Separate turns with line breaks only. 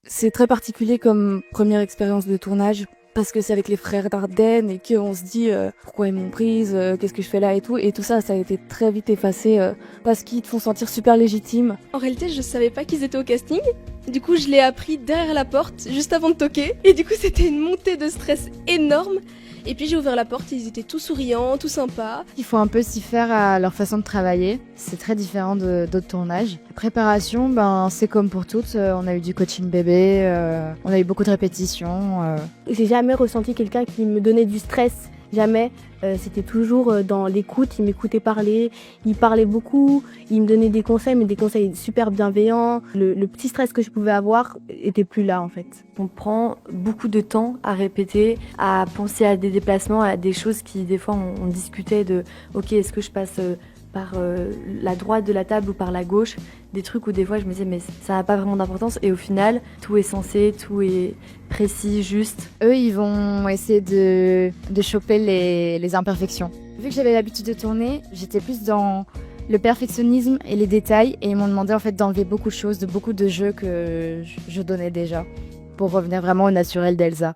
C'est très particulier comme première expérience de tournage parce que c'est avec les frères Dardenne et qu'on se dit pourquoi ils m'ont prise, qu'est-ce que je fais là et tout ça, ça a été très vite effacé parce qu'ils te font sentir super légitime.
En réalité, je savais pas qu'ils étaient au casting. Du coup, je l'ai appris derrière la porte, juste avant de toquer. Et du coup, c'était une montée de stress énorme. Et puis j'ai ouvert la porte, ils étaient tout souriants, tout sympas.
Il faut un peu s'y faire à leur façon de travailler. C'est très différent d'autres tournages. La préparation, c'est comme pour toutes. On a eu du coaching bébé, on a eu beaucoup de répétitions.
J'ai jamais ressenti quelqu'un qui me donnait du stress. Jamais. C'était toujours dans l'écoute. Il m'écoutait parler. Il parlait beaucoup. Il me donnait des conseils, mais des conseils super bienveillants. Le petit stress que je pouvais avoir était plus là, en fait.
On prend beaucoup de temps à répéter, à penser à des déplacements, à des choses qui, des fois, on discutait de « Ok, est-ce que je passe par la droite de la table ou par la gauche ?» Des trucs où des fois, je me disais « Mais ça n'a pas vraiment d'importance. » Et au final, tout est sensé, tout est précis, juste.
Eux, ils vont essayer de choper les imperfections. Vu que j'avais l'habitude de tourner, j'étais plus dans le perfectionnisme et les détails. Et ils m'ont demandé en fait d'enlever beaucoup de choses, de beaucoup de jeux que je donnais déjà, pour revenir vraiment au naturel d'Elsa.